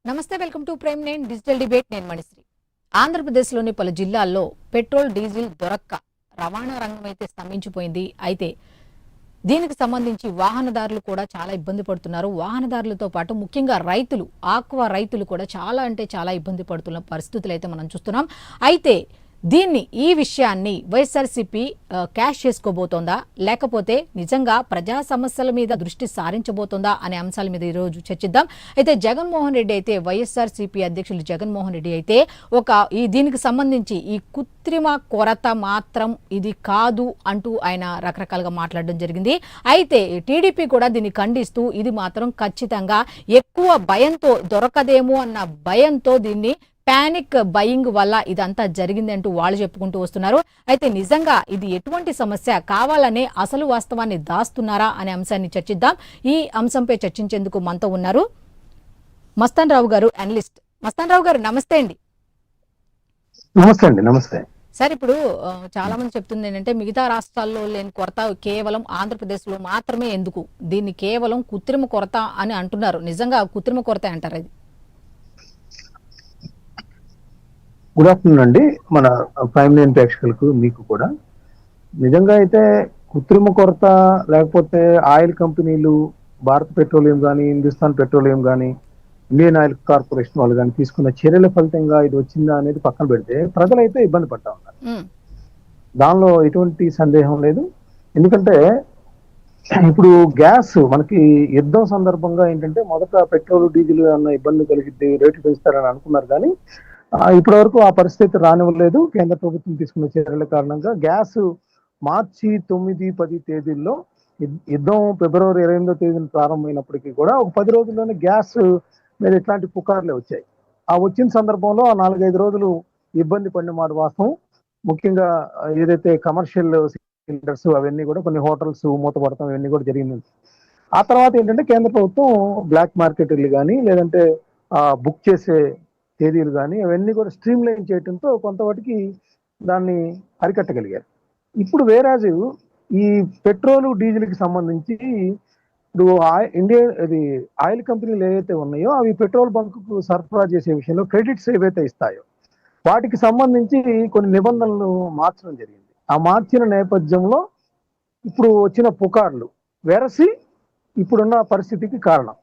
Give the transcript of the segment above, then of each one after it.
నమస్తే, welcome to prime nine digital debate. నేను మణిశ్రీ. ఆంధ్రప్రదేశ్లోని పలు జిల్లాల్లో పెట్రోల్ డీజిల్ దొరక్క రవాణా రంగం అయితే స్తంభించిపోయింది. అయితే దీనికి సంబంధించి వాహనదారులు కూడా చాలా ఇబ్బంది పడుతున్నారు. వాహనదారులతో పాటు ముఖ్యంగా రైతులు, ఆక్వా రైతులు కూడా చాలా ఇబ్బంది పడుతున్న పరిస్థితులు అయితే మనం చూస్తున్నాం. అయితే ఈ విషయాన్ని వైఎస్ఆర్సీపీ క్యాష్ చేసుకోబోతోందా, లేకపోతే నిజంగా ప్రజా సమస్యల మీద దృష్టి సారించబోతోందా అనే అంశాల మీద ఈరోజు చర్చిద్దాం. అయితే జగన్మోహన్ రెడ్డి అయితే, వైఎస్ఆర్సీపీ అధ్యక్షులు జగన్మోహన్ రెడ్డి అయితే దీనికి సంబంధించి ఈ కృత్రిమ కొరత మాత్రం ఇది కాదు అంటూ ఆయన రకరకాలుగా మాట్లాడడం జరిగింది. అయితే టీడీపీ కూడా దీన్ని ఖండిస్తూ ఇది మాత్రం ఖచ్చితంగా ఎక్కువ భయంతో, దొరకదేమో అన్న భయంతో దీన్ని పానిక్ బయింగ్ వల్ల ఇదంతా జరిగిందంటూ వాళ్ళు చెప్పుకుంటూ వస్తున్నారు. అయితే నిజంగా ఇది ఎటువంటి సమస్య, కావాలనే అసలు వాస్తవాన్ని దాస్తున్నారా అనే అంశాన్ని చర్చిద్దాం. ఈ అంశంపై చర్చించేందుకు మనతో ఉన్నారు మస్తాన్ రావు గారు, అనలిస్ట్. మస్తాన్ రావు గారు, నమస్తే అండి. నమస్తే అండి. నమస్తే సార్. ఇప్పుడు చాలా మంది చెప్తుంది ఏంటంటే, మిగతా రాష్ట్రాల్లో లేని కొరత కేవలం ఆంధ్రప్రదేశ్ లో మాత్రమే ఎందుకు, దీన్ని కేవలం కృత్రిమ కొరత అని అంటున్నారు. నిజంగా కృత్రిమ కొరత అంటారు అది? గుడ్ ఆఫ్టర్నూన్ అండి. మన ప్రైమ్ నైన్ ప్రేక్షకులకు మీకు కూడా. నిజంగా అయితే కృత్రిమ కొరత, లేకపోతే ఆయిల్ కంపెనీలు, భారత్ పెట్రోలియం కానీ, హిందుస్థాన్ పెట్రోలియం కానీ, ఇండియన్ ఆయిల్ కార్పొరేషన్ వాళ్ళు కానీ తీసుకున్న చర్యల ఫలితంగా ఇది వచ్చిందా అనేది పక్కన పెడితే ప్రజలైతే ఇబ్బంది పడతా ఉన్నారు. దానిలో ఎటువంటి సందేహం లేదు. ఎందుకంటే ఇప్పుడు గ్యాస్ మనకి యుద్ధం సందర్భంగా ఏంటంటే, మొదట పెట్రోల్ డీజిల్ అన్న ఇబ్బంది కలిగిద్ది, రేట్లు పెంచుతారని అనుకున్నారు. కానీ ఇప్పటి వరకు ఆ పరిస్థితి రానివ్వలేదు. కేంద్ర ప్రభుత్వం తీసుకున్న చర్యల కారణంగా గ్యాస్ మార్చి 9, 10 తేదీల్లో, యుద్ధం ఫిబ్రవరి 28వ తేదీన ప్రారంభమైనప్పటికీ కూడా ఒక 10 రోజుల్లోనే గ్యాస్ మీద ఇట్లాంటి పుకార్లే వచ్చాయి. ఆ వచ్చిన సందర్భంలో ఆ 4-5 రోజులు ఇబ్బంది పడిన మాట వాస్తవం. ముఖ్యంగా ఏదైతే కమర్షియల్ సిలిండర్స్ అవన్నీ కూడా, కొన్ని హోటల్స్ మూతపడతాం, ఇవన్నీ కూడా జరిగింది. ఆ తర్వాత ఏంటంటే కేంద్ర ప్రభుత్వం బ్లాక్ మార్కెట్లు కానీ, లేదంటే బుక్ చేసే తేదీలు కానీ అవన్నీ కూడా స్ట్రీమ్ లైన్ చేయడంతో కొంతవాటికి దాన్ని అరికట్టగలిగారు. ఇప్పుడు వేరాజు ఈ పెట్రోలు డీజిల్కి సంబంధించి ఇప్పుడు ఆయిల్ కంపెనీలు ఏవైతే ఉన్నాయో అవి పెట్రోల్ బంకుకు సరఫరా చేసే విషయంలో క్రెడిట్స్ ఏవైతే ఇస్తాయో వాటికి సంబంధించి కొన్ని నిబంధనలు మార్చడం జరిగింది. ఆ మార్చిన నేపథ్యంలో ఇప్పుడు వచ్చిన పుకార్లు వెరసి ఇప్పుడున్న పరిస్థితికి కారణం.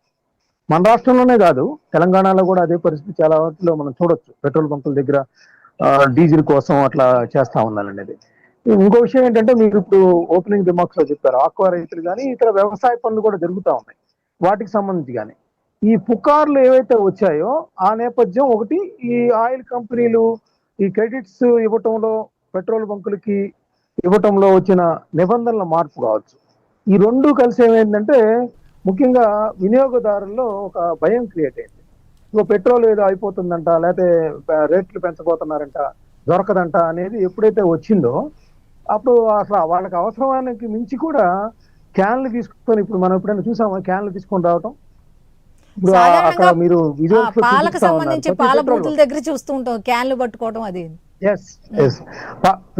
మన రాష్ట్రంలోనే కాదు, తెలంగాణలో కూడా అదే పరిస్థితి చాలా వాటిలో మనం చూడొచ్చు. పెట్రోల్ బంకుల దగ్గర డీజిల్ కోసం అట్లా చేస్తా ఉన్నారనేది. ఇంకో విషయం ఏంటంటే, మీరు ఇప్పుడు ఓపెనింగ్ రిమార్క్స్ లో చెప్పారు, ఆక్వా రైతులు కానీ ఇతర వ్యవసాయ పనులు కూడా జరుగుతూ ఉన్నాయి. వాటికి సంబంధించి కానీ ఈ పుకార్లు ఏవైతే వచ్చాయో ఆ నేపథ్యం ఒకటి, ఈ ఆయిల్ కంపెనీలు ఈ క్రెడిట్స్ ఇవ్వటంలో, పెట్రోల్ బంకులకి ఇవ్వటంలో వచ్చిన నిబంధనల మార్పు కావచ్చు. ఈ రెండు కలిసి ఏమైందంటే ముఖ్యంగా వినియోగదారుల్లో ఒక భయం క్రియేట్ అయింది. ఇగో పెట్రోల్ ఏదో అయిపోతుందంట, లేకపోతే రేట్లు పెంచబోతున్నారంట, దొరకదంట అనేది ఎప్పుడైతే వచ్చిందో అప్పుడు అసలు వాళ్ళకి అవసరానికి మించి కూడా క్యాన్లు తీసుకొని, ఇప్పుడు మనం ఎప్పుడైనా చూసామా క్యాన్లు తీసుకొని రావటం? ఇప్పుడు అక్కడ మీరు పాలకు సంబంధించి పాల బూతుల దగ్గర చూస్తూ ఉంటాం క్యాన్లు పట్టుకోవడం. అది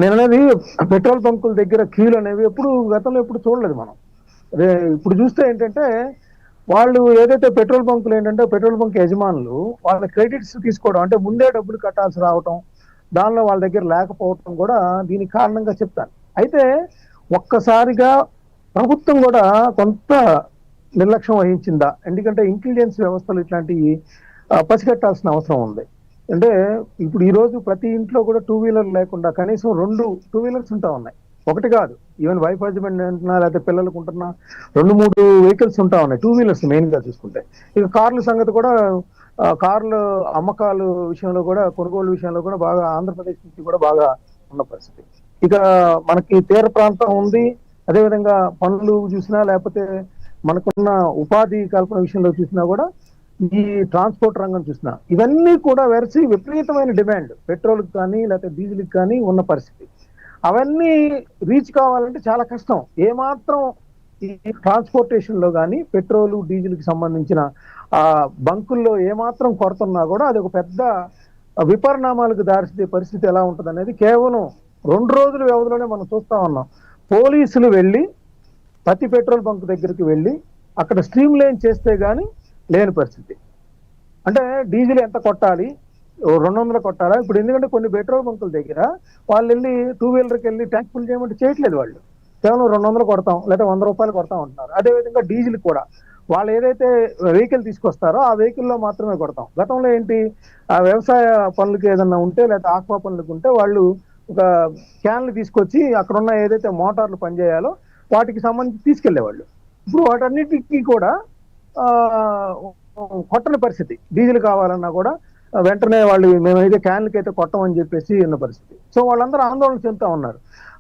నేను అనేది పెట్రోల్ బంకుల దగ్గర క్యూలు అనేవి గతంలో ఎప్పుడు చూడలేదు మనం. ఇప్పుడు చూస్తే ఏంటంటే వాళ్ళు ఏదైతే పెట్రోల్ బంకులు ఏంటంటే పెట్రోల్ బంక్ యజమానులు వాళ్ళ క్రెడిట్స్ తీసుకోవడం, అంటే ముందే డబ్బులు కట్టాల్సి రావటం, దానిలో వాళ్ళ దగ్గర లేకపోవటం కూడా దీనికి కారణంగా చెప్తాను. అయితే ఒక్కసారిగా ప్రభుత్వం కూడా కొంత నిర్లక్ష్యం వహించిందా? ఎందుకంటే ఇంటెలిజెన్స్ వ్యవస్థలు ఇట్లాంటివి పసిగట్టాల్సిన అవసరం ఉంది. అంటే ఇప్పుడు ఈ రోజు ప్రతి ఇంట్లో కూడా 2 వీలర్ లేకుండా కనీసం 2 2 వీలర్స్ ఉంటా ఉన్నాయి. ఒకటి కాదు, ఈవెన్ వైఫ్ హస్బెండ్ అంటున్నా, లేకపోతే పిల్లలకు ఉంటున్నా 2-3 వెహికల్స్ ఉంటా ఉన్నాయి, 2 వీలర్స్ మెయిన్ గా చూసుకుంటే. ఇక కార్ల సంగతి కూడా, కార్ల అమ్మకాలు విషయంలో కూడా, కొనుగోలు విషయంలో కూడా బాగా ఆంధ్రప్రదేశ్ నుంచి కూడా బాగా ఉన్న పరిస్థితి. ఇక మనకి తీర ప్రాంతం ఉంది, అదేవిధంగా పనులు చూసినా, లేకపోతే మనకున్న ఉపాధి కల్పన విషయంలో చూసినా కూడా, ఈ ట్రాన్స్పోర్ట్ రంగం చూసినా, ఇవన్నీ కూడా వెరసి విపరీతమైన డిమాండ్ పెట్రోల్కి కానీ లేకపోతే డీజిల్కి కానీ ఉన్న పరిస్థితి. అవన్నీ రీచ్ కావాలంటే చాలా కష్టం. ఏమాత్రం ఈ ట్రాన్స్పోర్టేషన్ లో కానీ, పెట్రోల్ డీజిల్ కి సంబంధించిన బంకుల్లో ఏమాత్రం కొరత ఉన్నా కూడా అది ఒక పెద్ద విపరిణామాలకు దారిస్తే పరిస్థితి ఎలా ఉంటుంది అనేది కేవలం 2 రోజుల వ్యవధిలోనే మనం చూస్తా ఉన్నాం. పోలీసులు వెళ్ళి ప్రతి పెట్రోల్ బంక్ దగ్గరికి వెళ్ళి అక్కడ స్ట్రీమ్ లైన్ చేస్తే గానీ లేని పరిస్థితి. అంటే డీజిల్ ఎంత కొట్టాలి, 200 కొట్టాలా? ఇప్పుడు ఎందుకంటే కొన్ని పెట్రోల్ బంకుల దగ్గర వాళ్ళు వెళ్ళి 2 వీలర్కి వెళ్ళి ట్యాంక్ ఫుల్ చేయమంటే చేయట్లేదు. వాళ్ళు కేవలం 200 కొడతాం లేదా 100 రూపాయలు కొడతాం అంటున్నారు. అదేవిధంగా డీజిల్ కూడా వాళ్ళు ఏదైతే వెహికల్ తీసుకొస్తారో ఆ వెహికల్లో మాత్రమే కొడతాం. గతంలో ఏంటి, ఆ వ్యవసాయ పనులకి ఏదన్నా ఉంటే లేదా ఆక్వా పనులకు ఉంటే వాళ్ళు ఒక క్యాన్లు తీసుకొచ్చి అక్కడ ఉన్న ఏదైతే మోటార్లు పనిచేయాలో వాటికి సంబంధించి తీసుకెళ్లేవాళ్ళు. ఇప్పుడు వాటన్నిటికీ కూడా ఆ కొట్టని పరిస్థితి. డీజిల్ కావాలన్నా కూడా వెంటనే వాళ్ళు మేమైతే క్యాన్లకి అయితే కొట్టమని చెప్పేసి ఉన్న పరిస్థితి. సో వాళ్ళందరూ ఆందోళన చెందుతా ఉన్నారు.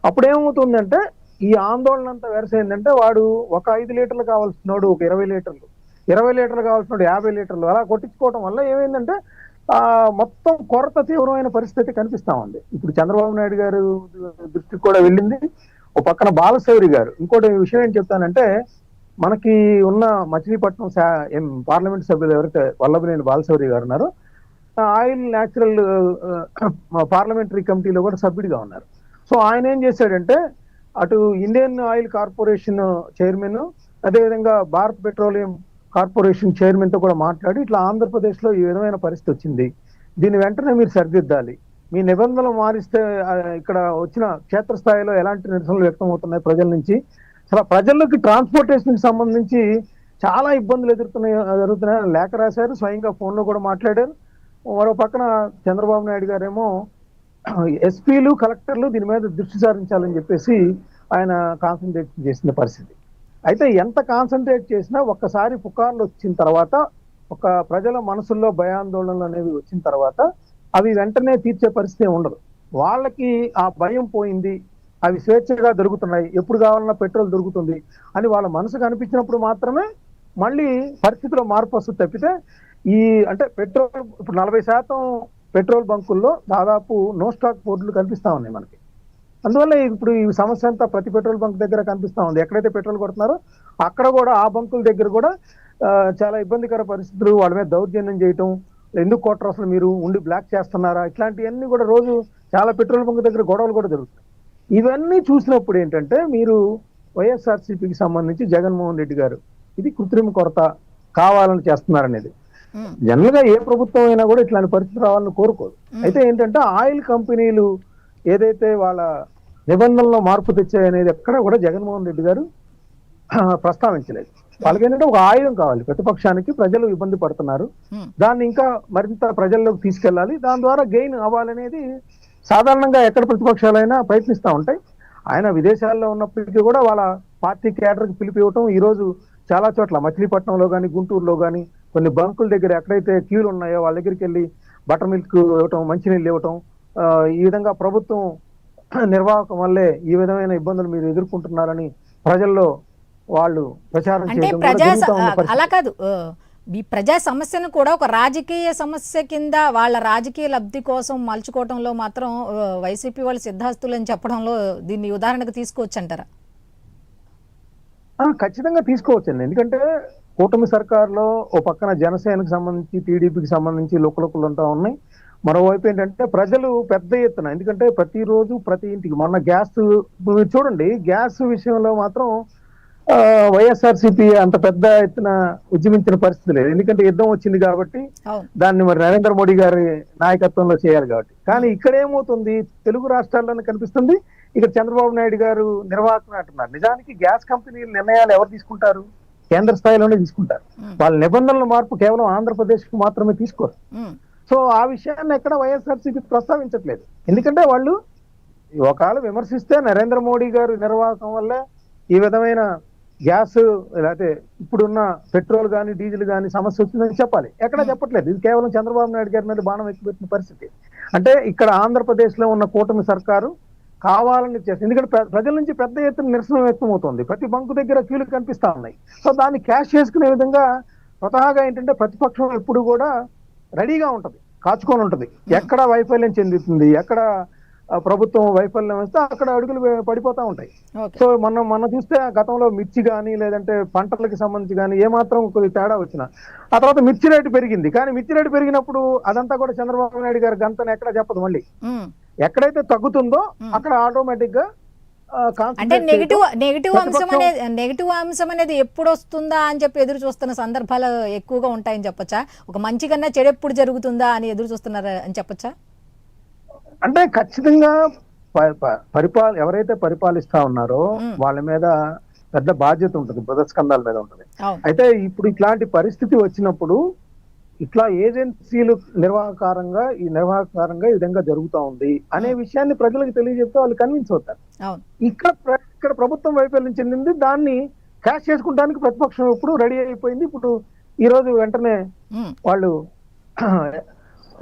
అప్పుడు ఏమవుతుందంటే ఈ ఆందోళన అంతా వెరసైందంటే వాడు ఒక 5 లీటర్లు కావాల్సినోడు ఒక 20 లీటర్లు, 20 లీటర్లు కావాల్సినోడు 50 లీటర్లు అలా కొట్టించుకోవడం వల్ల ఏమైందంటే మొత్తం కొరత తీవ్రమైన పరిస్థితి కనిపిస్తా ఉంది. ఇప్పుడు చంద్రబాబు నాయుడు గారు దృష్టికి కూడా వెళ్ళింది. ఒక పక్కన బాలశౌరి గారు ఇంకోటి విషయం ఏం చెప్తానంటే, మనకి ఉన్న మచిలీపట్నం పార్లమెంట్ సభ్యులు ఎవరైతే వల్లభనేని బాలశౌరి గారు ఉన్నారో ఆయిల్ న్యాచురల్ పార్లమెంటరీ కమిటీలో కూడా సభ్యుడిగా ఉన్నారు. సో ఆయన ఏం చేశాడంటే అటు ఇండియన్ ఆయిల్ కార్పొరేషన్ చైర్మన్, అదేవిధంగా భారత్ పెట్రోలియం కార్పొరేషన్ చైర్మన్ తో కూడా మాట్లాడి ఇట్లా ఆంధ్రప్రదేశ్ లో ఈ విధమైన పరిస్థితి వచ్చింది, దీన్ని వెంటనే మీరు సరిదిద్దాలి, మీ నిబంధనలు మారిస్తే ఇక్కడ వచ్చిన క్షేత్రస్థాయిలో ఎలాంటి నిరసనలు వ్యక్తం అవుతున్నాయి ప్రజల నుంచి, అసలు ప్రజల్లోకి ట్రాన్స్పోర్టేషన్ కి సంబంధించి చాలా ఇబ్బందులు జరుగుతున్నాయి లేఖ రాశారు, స్వయంగా ఫోన్ లో కూడా మాట్లాడారు. మరో పక్కన చంద్రబాబు నాయుడు గారేమో ఎస్పీలు కలెక్టర్లు దీని మీద దృష్టి సారించాలని చెప్పేసి ఆయన కాన్సన్ట్రేట్ చేసిన పరిస్థితి. అయితే ఎంత కాన్సన్ట్రేట్ చేసినా ఒక్కసారి పుకార్లు వచ్చిన తర్వాత, ఒక ప్రజల మనసుల్లో భయాందోళనలు అనేవి వచ్చిన తర్వాత అవి వెంటనే తీర్చే పరిస్థితి ఉండదు. వాళ్ళకి ఆ భయం పోయింది, అవి స్వేచ్ఛగా దొరుకుతున్నాయి, ఎప్పుడు కావాలన్నా పెట్రోల్ దొరుకుతుంది అని వాళ్ళ మనసుకు అనిపించినప్పుడు మాత్రమే మళ్ళీ పరిస్థితిలో మార్పు వస్తుంది తప్పితే అంటే పెట్రోల్ ఇప్పుడు 40% పెట్రోల్ బంకుల్లో దాదాపు నో స్టాక్ బోర్డులు కనిపిస్తా ఉన్నాయి మనకి. అందువల్ల ఇప్పుడు ఈ సమస్య అంతా ప్రతి పెట్రోల్ బంక్ దగ్గర కనిపిస్తా ఉంది. ఎక్కడైతే పెట్రోల్ కొడుతున్నారో అక్కడ కూడా ఆ బంకుల దగ్గర కూడా చాలా ఇబ్బందికర పరిస్థితులు, వాళ్ళ మీద దౌర్జన్యం చేయటం, ఎందుకు కొట్టరు అసలు మీరు ఉండి బ్లాక్ చేస్తున్నారా, ఇట్లాంటివన్నీ కూడా రోజు చాలా పెట్రోల్ బంక్ దగ్గర గొడవలు కూడా జరుగుతాయి. ఇవన్నీ చూసినప్పుడు ఏంటంటే మీరు వైఎస్ఆర్సీపీకి సంబంధించి జగన్మోహన్ రెడ్డి గారు ఇది కృత్రిమ కొరత కావాలని చేస్తున్నారనేది, జనరల్ గా ఏ ప్రభుత్వం అయినా కూడా ఇట్లాంటి పరిస్థితి రావాలని కోరుకోదు. అయితే ఏంటంటే ఆయిల్ కంపెనీలు ఏదైతే వాళ్ళ నిబంధనల్లో మార్పు తెచ్చాయనేది ఎక్కడ కూడా జగన్మోహన్ రెడ్డి గారు ప్రస్తావించలేదు. వాళ్ళకి ఏంటంటే ఒక ఆయుధం కావాలి, ప్రతిపక్షానికి ప్రజలు ఇబ్బంది పడుతున్నారు, దాన్ని ఇంకా మరింత ప్రజల్లోకి తీసుకెళ్లాలి, దాని ద్వారా గెయిన్ అవ్వాలనేది సాధారణంగా ఎక్కడ ప్రతిపక్షాలైనా ప్రయత్నిస్తూ ఉంటాయి. ఆయన విదేశాల్లో ఉన్నప్పటికీ కూడా వాళ్ళ పార్టీ కేడర్కి పిలిపి ఇవ్వటం, ఈ రోజు చాలా చోట్ల మచిలీపట్నంలో కానీ గుంటూరులో కానీ కొన్ని బంకుల దగ్గర ఎక్కడైతే క్యూలు ఉన్నాయో వాళ్ళ దగ్గరికి వెళ్ళి బటర్ మిల్క్ ఇవ్వటం, మంచినీళ్ళు ఇవ్వటం, ఈ విధంగా ప్రభుత్వం నిర్వాహకం వల్లే ఈ విధమైన ఇబ్బందులు మీరు ఎదుర్కొంటున్నారని ప్రజల్లో వాళ్ళు ప్రచారం చేయడం. అలా కాదు, ఈ ప్రజా సమస్యను కూడా ఒక రాజకీయ సమస్య కింద వాళ్ళ రాజకీయ లబ్ధి కోసం మలుచుకోవడంలో మాత్రం వైసీపీ వాళ్ళు సిద్ధాస్తులని చెప్పడంలో దీన్ని ఉదాహరణకు తీసుకోవచ్చు అంటారా? ఖచ్చితంగా తీసుకోవచ్చండి. ఎందుకంటే కూటమి సర్కారులో ఓ పక్కన జనసేనకు సంబంధించి టీడీపీకి సంబంధించి లుక్కలుక్కలు అంతా ఉన్నాయి. మరోవైపు ఏంటంటే ప్రజలు పెద్ద ఎత్తున, ఎందుకంటే ప్రతిరోజు ప్రతి ఇంటికి మొన్న గ్యాస్ చూడండి, గ్యాస్ విషయంలో మాత్రం వైఎస్ఆర్సీపీ అంత పెద్ద ఎత్తున ఉద్యమించిన పరిస్థితి లేదు. ఎందుకంటే యుద్ధం వచ్చింది కాబట్టి దాన్ని మరి నరేంద్ర మోడీ గారి నాయకత్వంలో చేయాలి కాబట్టి. కానీ ఇక్కడ ఏమవుతుంది, తెలుగు రాష్ట్రాల్లోనే కనిపిస్తుంది, ఇక్కడ చంద్రబాబు నాయుడు గారు నిర్వాహకం అంటున్నారు. నిజానికి గ్యాస్ కంపెనీల నిర్ణయాలు ఎవరు తీసుకుంటారు? కేంద్ర స్థాయిలోనే తీసుకుంటారు. వాళ్ళ నిబంధనల మార్పు కేవలం ఆంధ్రప్రదేశ్ కు మాత్రమే తీసుకోరు. సో ఆ విషయాన్ని ఎక్కడ వైఎస్ఆర్సీపీ ప్రస్తావించట్లేదు. ఎందుకంటే వాళ్ళు ఒకవేళ విమర్శిస్తే నరేంద్ర మోడీ గారు నిర్వాహకం వల్లే ఈ విధమైన గ్యాస్ లేకపోతే ఇప్పుడున్న పెట్రోల్ కానీ డీజిల్ కానీ సమస్య వచ్చిందని చెప్పాలి. ఎక్కడ చెప్పట్లేదు. ఇది కేవలం చంద్రబాబు నాయుడు గారి మీద బాణం ఎక్కుపెట్టిన పరిస్థితి. అంటే ఇక్కడ ఆంధ్రప్రదేశ్ లో ఉన్న కూటమి సర్కారు కావాలని చేస్తుంది. ఎందుకంటే ప్రజల నుంచి పెద్ద ఎత్తున నిరసన వ్యక్తం అవుతుంది. ప్రతి బంకు దగ్గర క్యూలు కనిపిస్తా ఉన్నాయి. సో దాన్ని క్యాష్ చేసుకునే విధంగా స్వతహాగా ఏంటంటే ప్రతిపక్షం ఎప్పుడు కూడా రెడీగా ఉంటది, కాచుకొని ఉంటది. ఎక్కడ వైఫల్యం చెందుతుంది, ఎక్కడ ప్రభుత్వం వైఫల్యం వస్తే అక్కడ అడుగులు పడిపోతా ఉంటాయి. సో మనం చూస్తే గతంలో మిర్చి కానీ లేదంటే పంటలకు సంబంధించి కానీ ఏమాత్రం కొద్ది తేడా వచ్చినా ఆ తర్వాత మిర్చి రేటు పెరిగింది. కానీ మిర్చి రేటు పెరిగినప్పుడు అదంతా కూడా చంద్రబాబు నాయుడు గారి గంతను ఎక్కడ చెప్పదు. మళ్ళీ ఎక్కడైతే తగ్గుతుందో అక్కడ ఆటోమేటిక్ గా అంటే కాన్సన్ట్రేట్ చేయటం నెగిటివ్ అంశం అనేది ఎప్పుడు వస్తుందా అని చెప్పి ఎదురు చూస్తున్న సందర్భాలు ఎక్కువగా ఉంటాయని చెప్పొచ్చా? ఒక మంచి కన్నా చెడు ఎప్పుడు జరుగుతుందా అని ఎదురు చూస్తున్నారా అని చెప్పొచ్చా? అంటే ఖచ్చితంగా ఎవరైతే పరిపాలిస్తా ఉన్నారో వాళ్ళ మీద పెద్ద బాధ్యత ఉంటుంది, బుధస్కంధాల మీద ఉంటుంది. అవును. అయితే ఇప్పుడు ఇట్లాంటి పరిస్థితి వచ్చినప్పుడు ఇట్లా ఏజెన్సీలు నిర్వాహకారంగా ఈ విధంగా జరుగుతా ఉంది అనే విషయాన్ని ప్రజలకు తెలియజెప్తే వాళ్ళు కన్విన్స్ అవుతారు. అవును. ఇక్కడ ప్రభుత్వం వైఫల్యం చెందింది, దాన్ని క్యాష్ చేసుకుంటానికి ప్రతిపక్షం ఇప్పుడు రెడీ అయిపోయింది. ఇప్పుడు ఈ రోజు వాళ్ళు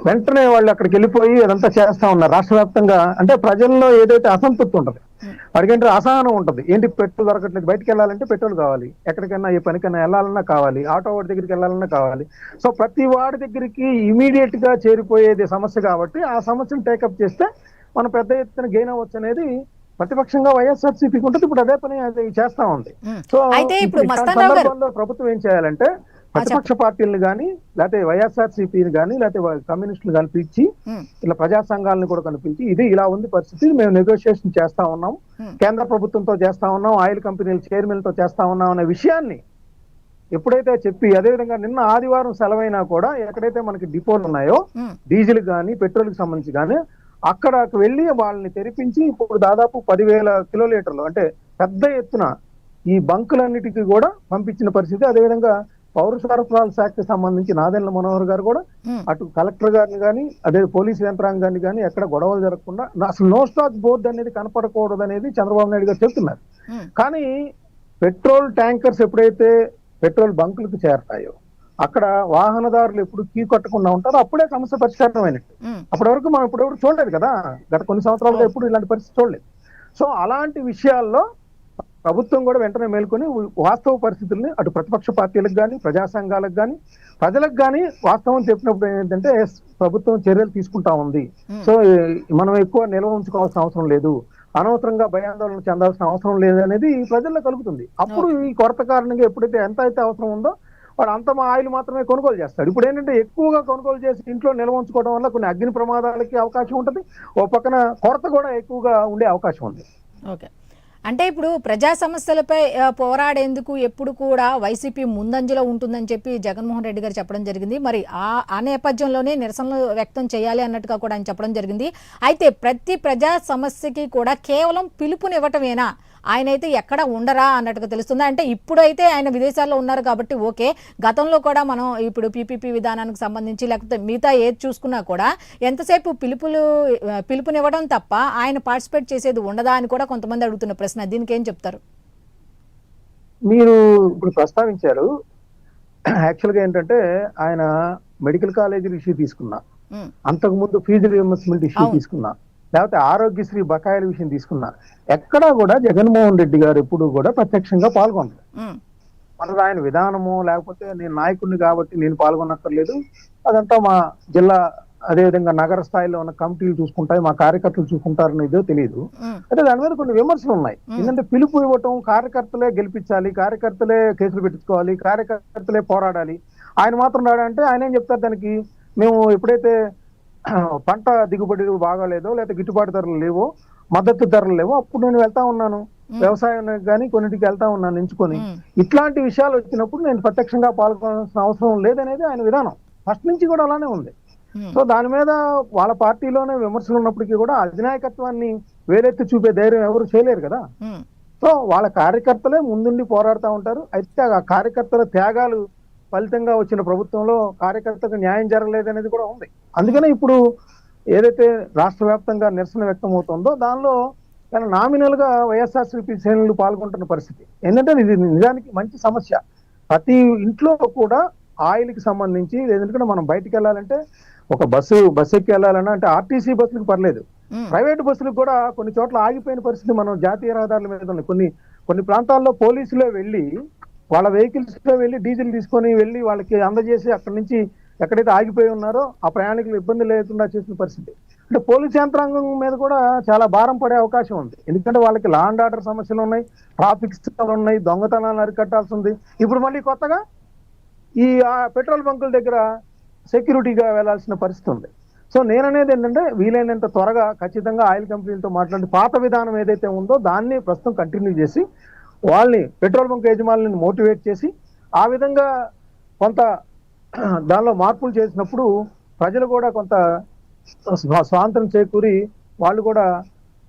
వెంటనే అక్కడికి వెళ్ళిపోయి అదంతా చేస్తా ఉన్నారు రాష్ట్ర వ్యాప్తంగా. అంటే ప్రజల్లో ఏదైతే అసంతృప్తి ఉంటుంది, వాడికంటే అసహనం ఉంటుంది. ఏంటి పెట్రోల్ దొరకట్లేదు, బయటకు వెళ్ళాలంటే పెట్రోల్ కావాలి, ఎక్కడికైనా ఏ పనికైనా వెళ్ళాలన్నా కావాలి, ఆటో వాడి దగ్గరికి వెళ్ళాలన్నా కావాలి. సో ప్రతి వాడి దగ్గరికి ఇమీడియట్ గా చేరిపోయేది సమస్య కాబట్టి ఆ సమస్యను టేకప్ చేస్తే మనం పెద్ద ఎత్తున గెయిన్ అవ్వచ్చు అనేది ప్రతిపక్షంగా వైఎస్ఆర్సీపీకి ఉంటుంది. ఇప్పుడు అదే పని అది చేస్తా ఉంది. సో అయితే ఇప్పుడు సందర్భంలో ప్రభుత్వం ఏం చేయాలంటే ప్రతిపక్ష పార్టీలను కానీ లేకపోతే వైఎస్ఆర్సీపీని కానీ లేకపోతే కమ్యూనిస్టులు కనిపించి ఇలా ప్రజా సంఘాలను కూడా కనిపించి ఇది ఇలా ఉంది పరిస్థితి, మేము నెగోషియేషన్ చేస్తా ఉన్నాం, కేంద్ర ప్రభుత్వంతో చేస్తా ఉన్నాం, ఆయిల్ కంపెనీల చైర్మన్తో చేస్తా ఉన్నాం అనే విషయాన్ని ఎప్పుడైతే చెప్పి, అదేవిధంగా నిన్న ఆదివారం సెలవైనా కూడా ఎక్కడైతే మనకి డిపోలు ఉన్నాయో డీజిల్ కానీ పెట్రోల్ కి సంబంధించి కానీ అక్కడకు వెళ్ళి వాళ్ళని తెరిపించి ఇప్పుడు దాదాపు 10,000 కిలోలీటర్లు అంటే పెద్ద ఎత్తున ఈ బంకులన్నిటికీ కూడా పంపించిన పరిస్థితి. అదేవిధంగా పౌర సరఫరాల శాఖకి సంబంధించి నాదెండ్ల మనోహర్ గారు కూడా అటు కలెక్టర్ గారిని కానీ అదే పోలీసు యంత్రాంగాన్ని కానీ ఎక్కడ గొడవలు జరగకుండా అసలు నో స్టాక్ బోర్డు అనేది కనపడకూడదు అనేది చంద్రబాబు నాయుడు గారు చెప్తున్నారు. కానీ పెట్రోల్ ట్యాంకర్స్ ఎప్పుడైతే పెట్రోల్ బంకులకు చేరతాయో అక్కడ వాహనదారులు ఎప్పుడు కీ కట్టకుండా ఉంటారో అప్పుడే సమస్య పరిష్కారం అయినట్టు. అప్పటి వరకు మనం ఇప్పుడు చూడలేదు కదా, గత కొన్ని సంవత్సరాలుగా ఎప్పుడు ఇలాంటి పరిస్థితి చూడలేదు. సో అలాంటి విషయాల్లో ప్రభుత్వం కూడా వెంటనే మేల్కొని వాస్తవ పరిస్థితుల్ని అటు ప్రతిపక్ష పార్టీలకు కానీ ప్రజా సంఘాలకు కానీ ప్రజలకు కానీ వాస్తవం చెప్పినప్పుడు ఏంటంటే ప్రభుత్వం చర్యలు తీసుకుంటా ఉంది. సో మనం ఎక్కువ నిల్వ ఉంచుకోవాల్సిన అవసరం లేదు, అనవసరంగా భయాందోళన చెందాల్సిన అవసరం లేదు అనేది ప్రజల్లో కలుగుతుంది. అప్పుడు ఈ కొరత కారణంగా ఎప్పుడైతే ఎంత అయితే అవసరం ఉందో వాడు అంత ఆయిల్ మాత్రమే కొనుగోలు చేస్తాడు. ఇప్పుడు ఏంటంటే ఎక్కువగా కొనుగోలు చేసి ఇంట్లో నిల్వ ఉంచుకోవడం వల్ల కొన్ని అగ్ని ప్రమాదాలకి అవకాశం ఉంటుంది, ఓ పక్కన కొరత కూడా ఎక్కువగా ఉండే అవకాశం ఉంది. ఓకే, అంటే ఇప్పుడు ప్రజా సమస్యలపై పోరాడేందుకు ఎప్పుడు కూడా వైసీపీ ముందంజలో ఉంటుందని చెప్పి జగన్మోహన్ రెడ్డి గారు చెప్పడం జరిగింది. మరి ఆ నేపథ్యంలోనే నిరసనలు వ్యక్తం చేయాలి అన్నట్టుగా కూడా ఆయన చెప్పడం జరిగింది. అయితే ప్రతి ప్రజా సమస్యకి కూడా కేవలం పిలుపునివ్వటమేనా, ఆయన అయితే ఎక్కడ ఉండరా అన్నట్టుగా తెలుస్తుంది. అంటే ఇప్పుడైతే ఆయన విదేశాల్లో ఉన్నారు కాబట్టి ఓకే, గతంలో కూడా మనం ఇప్పుడు పీపీపీ విధానానికి సంబంధించి లేకపోతే మిగతా ఏది చూసుకున్నా కూడా ఎంతసేపు పిలుపునివ్వడం తప్ప ఆయన పార్టిసిపేట్ చేసేది ఉండదా అని కూడా కొంతమంది అడుగుతున్న ప్రశ్న, దీనికి ఏం చెప్తారు? మీరు ఇప్పుడు ప్రస్తావించారు, యాక్చువల్గా ఏంటంటే ఆయన మెడికల్ కాలేజీల ఇష్యూ తీసుకున్నా, అంతకుముందు ఫీజు రియంబర్స్మెంట్ ఇష్యూ తీసుకున్నా, లేకపోతే ఆరోగ్యశ్రీ బకాయిల విషయం తీసుకున్నా, ఎక్కడా కూడా జగన్మోహన్ రెడ్డి గారు ఎప్పుడు కూడా ప్రత్యక్షంగా పాల్గొన్నారు. మనది ఆయన విధానము, లేకపోతే నేను నాయకుడిని కాబట్టి నేను పాల్గొనక్కర్లేదు, అదంతా మా జిల్లా అదేవిధంగా నగర స్థాయిలో ఉన్న కమిటీలు చూసుకుంటాయి, మా కార్యకర్తలు చూసుకుంటారని ఇదో తెలియదు. అయితే దాని మీద కొన్ని విమర్శలు ఉన్నాయి. ఎందుకంటే పిలుపు ఇవ్వటం, కార్యకర్తలే గెలిపించాలి, కార్యకర్తలే కేసులు పెట్టించుకోవాలి, కార్యకర్తలే పోరాడాలి, ఆయన మాత్రం రాడంటే ఆయన ఏం చెప్తారు దానికి, మేము ఎప్పుడైతే పంట దిగుబడి బాగాలేదో లేకపోతే గిట్టుబాటు ధరలు లేవో మద్దతు ధరలు లేవో అప్పుడు నేను వెళ్తా ఉన్నాను, వ్యవసాయానికి కానీ కొన్నిటికి వెళ్తా ఉన్నాను ఎంచుకొని. ఇట్లాంటి విషయాలు వచ్చినప్పుడు నేను ప్రత్యక్షంగా పాల్గొనాల్సిన అవసరం లేదనేది ఆయన విధానం ఫస్ట్ నుంచి కూడా అలానే ఉంది. సో దాని మీద వాళ్ళ పార్టీలోనే విమర్శలు ఉన్నప్పటికీ కూడా అధినాయకత్వాన్ని వేలెత్తి చూపే ధైర్యం ఎవరు చేయలేరు కదా. సో వాళ్ళ కార్యకర్తలే ముందుండి పోరాడుతూ ఉంటారు. అయితే ఆ కార్యకర్తల త్యాగాలు ఫలితంగా వచ్చిన ప్రభుత్వంలో కార్యకర్తకు న్యాయం జరగలేదనేది కూడా ఉంది. అందుకనే ఇప్పుడు ఏదైతే రాష్ట్ర వ్యాప్తంగా నిరసన వ్యక్తం అవుతుందో దానిలో నామినల్ గా వైఎస్ఆర్సీపీ శ్రేణులు పాల్గొంటున్న పరిస్థితి. ఎందుకంటే ఇది నిజానికి మంచి సమస్య. ప్రతి ఇంట్లో కూడా ఆయిల్ కి సంబంధించి, ఎందుకంటే మనం బయటికి వెళ్ళాలంటే ఒక బస్సు ఎక్కి వెళ్ళాలన్నా అంటే ఆర్టీసీ బస్సులకు పర్లేదు, ప్రైవేట్ బస్సులకు కూడా కొన్ని చోట్ల ఆగిపోయిన పరిస్థితి మనం జాతీయ రహదారుల మీద ఉన్నాయి. కొన్ని ప్రాంతాల్లో పోలీసులే వెళ్ళి వాళ్ళ వెహికల్స్ లో వెళ్ళి డీజిల్ తీసుకొని వెళ్ళి వాళ్ళకి అందజేసి అక్కడి నుంచి ఎక్కడైతే ఆగిపోయి ఉన్నారో ఆ ప్రయాణికులు ఇబ్బంది లేకుండా చేసిన పరిస్థితి. అంటే పోలీస్ యంత్రాంగం మీద కూడా చాలా భారం పడే అవకాశం ఉంది. ఎందుకంటే వాళ్ళకి లా అండ్ ఆర్డర్ సమస్యలు ఉన్నాయి, ట్రాఫిక్ సిస్టమ్లు ఉన్నాయి, దొంగతనాలను అరికట్టాల్సి ఉంది. ఇప్పుడు మళ్ళీ కొత్తగా ఈ పెట్రోల్ బంకుల దగ్గర సెక్యూరిటీగా వెళ్లాల్సిన పరిస్థితి ఉంది. సో నేననేది ఏంటంటే వీలైనంత త్వరగా ఖచ్చితంగా ఆయిల్ కంపెనీలతో మాట్లాడి పాత విధానం ఏదైతే ఉందో దాన్ని ప్రస్తుతం కంటిన్యూ చేసి వాళ్ళని పెట్రోల్ బంక్ యజమానులను మోటివేట్ చేసి ఆ విధంగా కొంత దానిలో మార్పులు చేసినప్పుడు ప్రజలు కూడా కొంత స్వాతంత్రం చేకూరి వాళ్ళు కూడా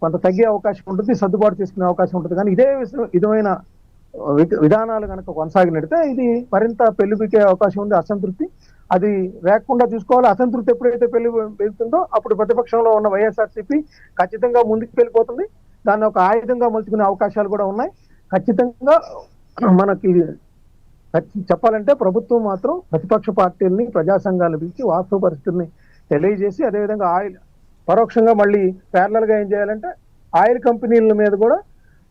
కొంత తగ్గే అవకాశం ఉంటుంది, సర్దుబాటు చేసుకునే అవకాశం ఉంటుంది. కానీ ఇదే విధమైన విధానాలు కనుక కొనసాగినట్టే ఇది మరింత పెళ్లిపికే అవకాశం ఉంది. అసంతృప్తి అది లేకుండా చూసుకోవాలి. అసంతృప్తి ఎప్పుడైతే పెరుగుతుందో అప్పుడు ప్రతిపక్షంలో ఉన్న వైఎస్ఆర్సీపీ ఖచ్చితంగా ముందుకు వెళ్ళిపోతుంది. దాన్ని ఒక ఆయుధంగా మలుచుకునే అవకాశాలు కూడా ఉన్నాయి. ఖచ్చితంగా మనకి చెప్పాలంటే ప్రభుత్వం మాత్రం ప్రతిపక్ష పార్టీలని ప్రజా సంఘాలను పిలిచి వాస్తవ పరిస్థితుల్ని తెలియజేసి అదేవిధంగా ఆయిల్ పరోక్షంగా మళ్ళీ ప్యారలల్ గా ఏం చేయాలంటే ఆయిల్ కంపెనీల మీద కూడా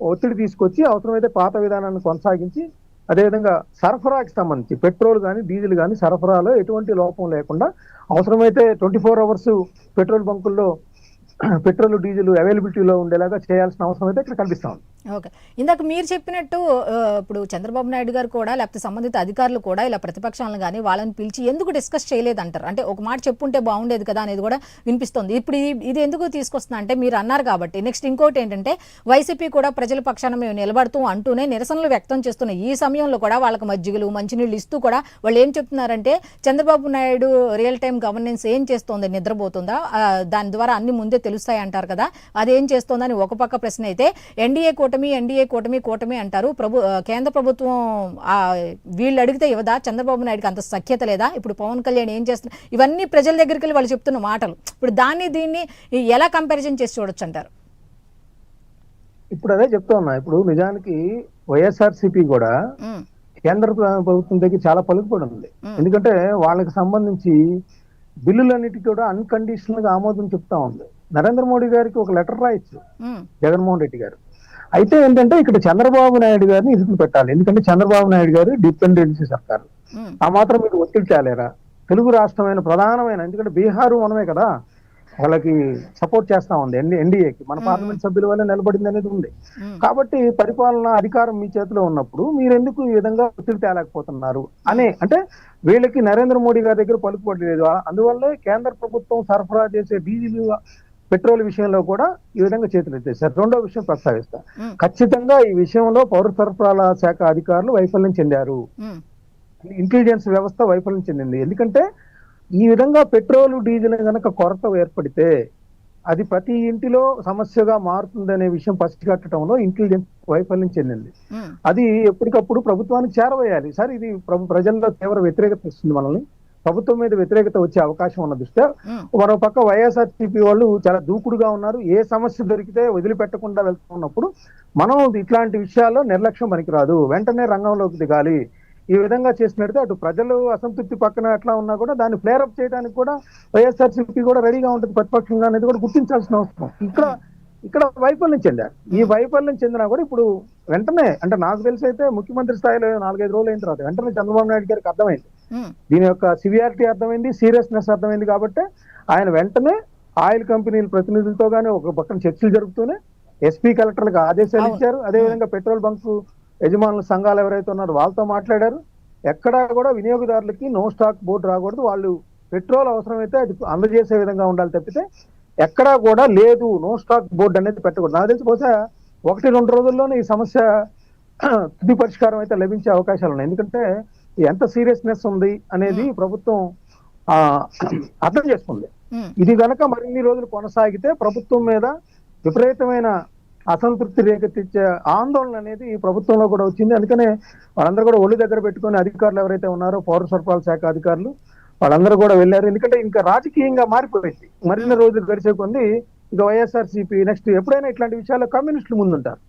ఒత్తిడి తీసుకొచ్చి అవసరమైతే పాత విధానాన్ని కొనసాగించి అదేవిధంగా సరఫరాకి సంబంధించి పెట్రోల్ కానీ డీజిల్ కానీ సరఫరాలో ఎటువంటి లోపం లేకుండా అవసరమైతే 24 hours పెట్రోల్ బంకుల్లో పెట్రోల్ డీజిల్ అవైలబిలిటీలో ఉండేలాగా చేయాల్సిన అవసరం అయితే ఇక్కడ కనిపిస్తా ఉంది. ఓకే, ఇందాక మీరు చెప్పినట్టు ఇప్పుడు చంద్రబాబు నాయుడు గారు కూడా లేకపోతే సంబంధిత అధికారులు కూడా ఇలా ప్రతిపక్షాలను కానీ వాళ్ళని పిలిచి ఎందుకు డిస్కస్ చేయలేదంటారు? అంటే ఒక మాట చెప్పుంటే బాగుండేది కదా అనేది కూడా వినిపిస్తుంది. ఇప్పుడు ఇది ఎందుకు తీసుకొస్తున్నా అంటే మీరు అన్నారు కాబట్టి. నెక్స్ట్ ఇంకోటి ఏంటంటే వైసీపీ కూడా ప్రజల పక్షాన మేము నిలబడుతూ అంటూనే నిరసనలు వ్యక్తం చేస్తున్న ఈ సమయంలో కూడా వాళ్ళకి మజ్జిగలు మంచినీళ్ళు ఇస్తూ కూడా వాళ్ళు ఏం చెప్తున్నారంటే Chandrababu Naidu real time governance ఏం చేస్తోంది, నిద్రపోతుందా, దాని ద్వారా అన్ని ముందే తెలుస్తాయి అంటారు కదా, అదేం చేస్తోందని ఒక పక్క ప్రశ్న అయితే ఎన్డీఏ కూటమి అంటారు. కేంద్ర ప్రభుత్వం వీళ్ళు అడిగితే ఇవ్వదా? చంద్రబాబు నాయుడుకి అంత సఖ్యత లేదా? ఇప్పుడు పవన్ కళ్యాణ్ ఏం చేస్తున్నారు? ఇవన్నీ ప్రజల దగ్గరికి వెళ్ళి వాళ్ళు చెప్తున్న మాటలు. ఇప్పుడు దీన్ని ఎలా కంపారిజన్ చేసి చూడొచ్చు అంటారు? ఇప్పుడు అదే చెప్తా ఉన్నా. ఇప్పుడు నిజానికి వైఎస్ఆర్సీపీ కూడా కేంద్ర ప్రభుత్వం దగ్గర చాలా పలుకుబడి ఉంది. ఎందుకంటే వాళ్ళకి సంబంధించి బిల్లులన్నిటికీ కూడా అన్కండిషనల్ గా ఆమోదం చెప్తా ఉంది. నరేంద్ర మోడీ గారికి ఒక లెటర్ రాయొచ్చు జగన్మోహన్ రెడ్డి గారు. అయితే ఏంటంటే ఇక్కడ చంద్రబాబు నాయుడు గారిని ఇరుకులు పెట్టాలి. ఎందుకంటే చంద్రబాబు నాయుడు గారు డిపెండెన్సీ సర్కారు. ఆ మాత్రం మీరు ఒత్తిడి తేలేరా? తెలుగు రాష్ట్రమైన ప్రధానమైన, ఎందుకంటే బీహారు మనమే కదా వాళ్ళకి సపోర్ట్ చేస్తా ఉంది ఎన్డీఏకి, మన పార్లమెంట్ సభ్యుల వల్ల నిలబడింది అనేది ఉంది. కాబట్టి పరిపాలన అధికారం మీ చేతిలో ఉన్నప్పుడు మీరు ఎందుకు ఈ విధంగా ఒత్తిడి తేలేకపోతున్నారు అంటే వీళ్ళకి నరేంద్ర మోడీ గారి దగ్గర పలుకుబడి లేదు. అందువల్లే కేంద్ర ప్రభుత్వం సరఫరా చేసే డీజిల్ పెట్రోల్ విషయంలో కూడా ఈ విధంగా చేతులు ఎత్తేసారు. రెండో విషయం ప్రస్తావిస్తా. ఖచ్చితంగా ఈ విషయంలో పౌర సరఫరాల శాఖ అధికారులు వైఫల్యం చెందారు. ఇంటెలిజెన్స్ వ్యవస్థ వైఫల్యం చెందింది. ఎందుకంటే ఈ విధంగా పెట్రోల్ డీజిల్ కనుక కొరత ఏర్పడితే అది ప్రతి ఇంటిలో సమస్యగా మారుతుందనే విషయం పసిగట్టడంలో ఇంటెలిజెన్స్ వైఫల్యం చెందింది. అది ఎప్పటికప్పుడు ప్రభుత్వానికి చేరవేయాలి. సార్ ఇది ప్రజల్లో తీవ్ర వ్యతిరేకత ఇస్తుంది, మనల్ని ప్రభుత్వం మీద వ్యతిరేకత వచ్చే అవకాశం ఉన్న దృష్ట్యా మరో పక్క వైఎస్ఆర్సీపీ వాళ్ళు చాలా దూకుడుగా ఉన్నారు. ఏ సమస్య దొరికితే వదిలిపెట్టకుండా వెళ్తున్నప్పుడు మనం ఇట్లాంటి విషయాల్లో నిర్లక్ష్యం పనికిరాదు, వెంటనే రంగంలోకి దిగాలి. ఈ విధంగా చేసినట్టు అటు ప్రజలు అసంతృప్తి పక్కన ఎట్లా ఉన్నా కూడా దాన్ని ఫ్లేరప్ చేయడానికి కూడా వైఎస్ఆర్సీపీ కూడా రెడీగా ఉంటుంది ప్రతిపక్షంగా అనేది కూడా గుర్తించాల్సిన అవసరం. ఇక్కడ వైఫల్యం చెందారు. ఈ వైఫల్యం చెందినా కూడా ఇప్పుడు వెంటనే, అంటే నాకు తెలిసి అయితే ముఖ్యమంత్రి స్థాయిలో 4-5 రోజులు అయిన తర్వాత వెంటనే చంద్రబాబు నాయుడు గారికి అర్థమైంది, దీని యొక్క సివియారిటీ అర్థమైంది, సీరియస్నెస్ అర్థమైంది. కాబట్టి ఆయన వెంటనే ఆయిల్ కంపెనీల ప్రతినిధులతో గానీ ఒక పక్కన చర్చలు జరుపుతూనే ఎస్పీ కలెక్టర్లకు ఆదేశాలు ఇచ్చారు. అదేవిధంగా పెట్రోల్ బంకు యజమానుల సంఘాలు ఎవరైతే ఉన్నారో వాళ్ళతో మాట్లాడారు. ఎక్కడా కూడా వినియోగదారులకి నో స్టాక్ బోర్డు రాకూడదు, వాళ్ళు పెట్రోల్ అవసరమైతే అది అందజేసే విధంగా ఉండాలి తప్పితే ఎక్కడా కూడా లేదు నో స్టాక్ బోర్డు అనేది పెట్టకూడదు. నాకు తెలిసి బహుశా 1-2 రోజుల్లోనే ఈ సమస్య తుది పరిష్కారం అయితే లభించే అవకాశాలు ఉన్నాయి. ఎందుకంటే ఎంత సీరియస్నెస్ ఉంది అనేది ప్రభుత్వం అర్థం చేసుకుంది. ఇది కనుక మరిన్ని రోజులు కొనసాగితే ప్రభుత్వం మీద విపరీతమైన అసంతృప్తి రేకెత్తించే ఆందోళన అనేది ప్రభుత్వంలో కూడా వచ్చింది. అందుకనే వాళ్ళందరూ కూడా ఒళ్ళు దగ్గర పెట్టుకుని అధికారులు ఎవరైతే ఉన్నారో పౌర సరఫరాల శాఖ అధికారులు వాళ్ళందరూ కూడా వెళ్ళారు. ఎందుకంటే ఇంకా రాజకీయంగా మారిపోయింది. మరిన్ని రోజులు గడిచే కొంది ఇక వైఎస్ఆర్సీపీ నెక్స్ట్ ఎప్పుడైనా ఇట్లాంటి విషయాల్లో కమ్యూనిస్టులు ముందుంటారు.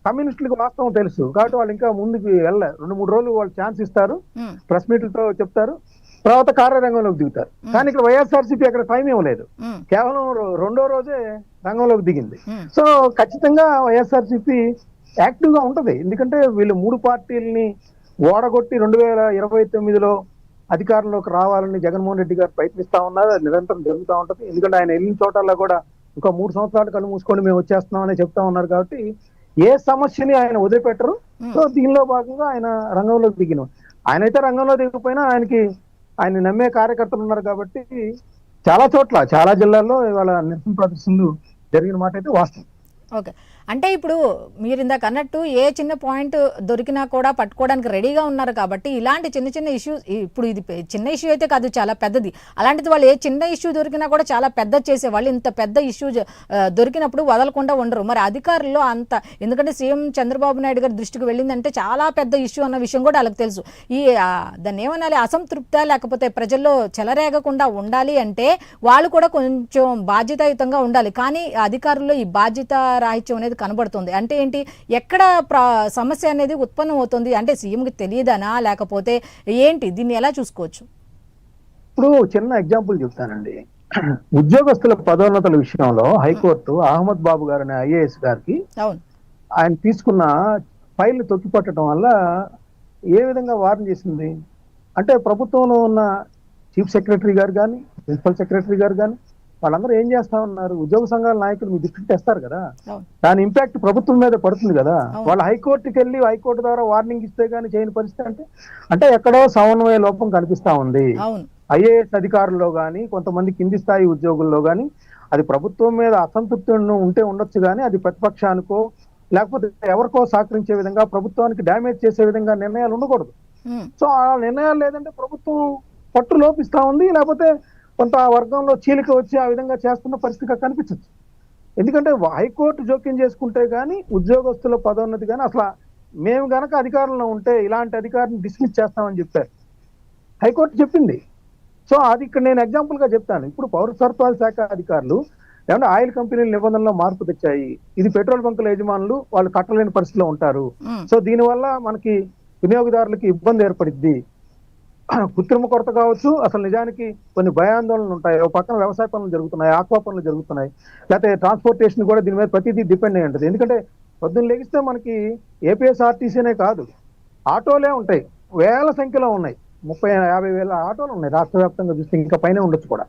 కమ్యూనిస్టులకు వాస్తవం తెలుసు కాబట్టి వాళ్ళు ఇంకా ముందుకు వెళ్ళారు. 2-3 రోజులు వాళ్ళు ఛాన్స్ ఇస్తారు, ప్రెస్ మీట్లతో చెప్తారు, తర్వాత కార్యరంగంలోకి దిగుతారు. కానీ ఇక్కడ వైఎస్ఆర్సీపీ అక్కడ టైం ఇవ్వలేదు, కేవలం 2వ రోజే రంగంలోకి దిగింది. సో ఖచ్చితంగా వైఎస్ఆర్సీపీ యాక్టివ్ గా ఉంటది. ఎందుకంటే వీళ్ళు 3 పార్టీలని ఓడగొట్టి 2029లో అధికారంలోకి రావాలని జగన్మోహన్ రెడ్డి గారు ప్రయత్నిస్తా ఉన్నారు. అది నిరంతరం జరుగుతూ ఉంటది. ఎందుకంటే ఆయన వెళ్ళిన చోటల్లో కూడా ఇంకా 3 సంవత్సరాలు కళ్ళు మూసుకొని మేము వచ్చేస్తున్నాం అని చెప్తా ఉన్నారు. కాబట్టి ఏ సమస్యని ఆయన వదిలిపెట్టరు. సో దీనిలో భాగంగా ఆయన రంగంలోకి దిగిన, ఆయన అయితే రంగంలో దిగిపోయినా ఆయన నమ్మే కార్యకర్తలు ఉన్నారు కాబట్టి చాలా చోట్ల చాలా జిల్లాల్లో ఇవాళ నిరసన ప్రదర్శనలు జరిగిన మాట అయితే వాస్తవం. ఓకే. అంటే ఇప్పుడు మీరు ఇందాక అన్నట్టు ఏ చిన్న పాయింట్ దొరికినా కూడా పట్టుకోవడానికి రెడీగా ఉన్నారు కాబట్టి ఇలాంటి చిన్న చిన్న ఇష్యూస్, ఇప్పుడు ఇది చిన్న ఇష్యూ అయితే కాదు, చాలా పెద్దది. అలాంటిది వాళ్ళు ఏ చిన్న ఇష్యూ దొరికినా కూడా చాలా పెద్ద చేసేవాళ్ళు. ఇంత పెద్ద ఇష్యూ దొరికినప్పుడు వదలకుండా ఉండరు. మరి అధికారుల్లో అంత, ఎందుకంటే సీఎం చంద్రబాబు నాయుడు గారి దృష్టికి వెళ్ళిందంటే చాలా పెద్ద ఇష్యూ అన్న విషయం కూడా వాళ్ళకి తెలుసు. ఈ దాన్ని ఏమనాలి, అసంతృప్త లేకపోతే ప్రజల్లో చెలరేగకుండా ఉండాలి అంటే వాళ్ళు కూడా కొంచెం బాధ్యతాయుతంగా ఉండాలి. కానీ అధికారుల్లో ఈ బాధ్యత రాహిత్యం అనేది కనబడుతుంది. అంటే ఏంటి, ఎక్కడ సమస్య అనేది ఉత్పన్నం అవుతుంది అంటే సీఎంకి తెలియదనా లేకపోతే ఏంటి, దీన్ని ఎలా చూసుకోవచ్చు? ఇప్పుడు చిన్న ఎగ్జాంపుల్ చెప్తానండి. ఉద్యోగస్తుల పదోన్నతుల విషయంలో హైకోర్టు అహ్మద్ బాబు గారు అనే ఐఏఎస్ గారికి ఆయన తీసుకున్న ఫైల్ తొక్కిపట్టడం వల్ల ఏ విధంగా వార్న్ చేసింది అంటే, ప్రభుత్వంలో ఉన్న చీఫ్ సెక్రటరీ గారు కానీ ప్రిన్సిపల్ సెక్రటరీ గారు కానీ వాళ్ళందరూ ఏం చేస్తా ఉన్నారు, ఉద్యోగ సంఘాల నాయకులు మీ దృష్టికి తెస్తారు కదా, దాని ఇంపాక్ట్ ప్రభుత్వం మీద పడుతుంది కదా. వాళ్ళు హైకోర్టుకి వెళ్ళి హైకోర్టు ద్వారా వార్నింగ్ ఇస్తే గానీ చేయని పరిస్థితి అంటే ఎక్కడో సమన్వయ లోపం కనిపిస్తా ఉంది. ఐఏఎస్ అధికారుల్లో కానీ కొంతమంది కింది స్థాయి ఉద్యోగుల్లో కానీ అది ప్రభుత్వం మీద అసంతృప్తి ఉంటే ఉండొచ్చు, కానీ అది ప్రతిపక్షానికో లేకపోతే ఎవరికో సహకరించే విధంగా ప్రభుత్వానికి డ్యామేజ్ చేసే విధంగా నిర్ణయాలు ఉండకూడదు. సో ఆ నిర్ణయాలు లేదంటే ప్రభుత్వం పట్టు లోపిస్తా ఉంది, లేకపోతే కొంత వర్గంలో చీలిక వచ్చి ఆ విధంగా చేస్తున్న పరిస్థితిగా కనిపించచ్చు. ఎందుకంటే హైకోర్టు జోక్యం చేసుకుంటే గానీ ఉద్యోగస్తుల పదోన్నతి కానీ అసలు మేము గనక అధికారంలో ఉంటే ఇలాంటి అధికారిని డిస్మిస్ చేస్తామని చెప్పారు, హైకోర్టు చెప్పింది. సో అది ఇక్కడ నేను ఎగ్జాంపుల్ గా చెప్తాను. ఇప్పుడు పౌర సరఫరాల శాఖ అధికారులు ఏమంటే ఆయిల్ కంపెనీల నిబంధనలో మార్పు తెచ్చాయి, ఇది పెట్రోల్ బంకుల యజమానులు వాళ్ళు కట్టలేని పరిస్థితిలో ఉంటారు, సో దీనివల్ల మనకి వినియోగదారులకి ఇబ్బంది ఏర్పడిద్ది, కృత్రిమ కొరత కావచ్చు, అసలు నిజానికి కొన్ని భయాందోళనలు ఉంటాయి, ఒక పక్కన వ్యవసాయ పనులు జరుగుతున్నాయి, ఆక్వా పనులు జరుగుతున్నాయి, లేకపోతే ట్రాన్స్పోర్టేషన్ కూడా దీని మీద ప్రతిదీ డిపెండ్ అయి ఉంటుంది. ఎందుకంటే పొద్దున్న లెగిస్తే మనకి ఏపీఎస్ఆర్టీసీనే కాదు, ఆటోలే ఉంటాయి, వేల సంఖ్యలో ఉన్నాయి, 30-50 వేల ఆటోలు ఉన్నాయి రాష్ట్ర వ్యాప్తంగా చూస్తే, ఇంకా పైన ఉండొచ్చు కూడా,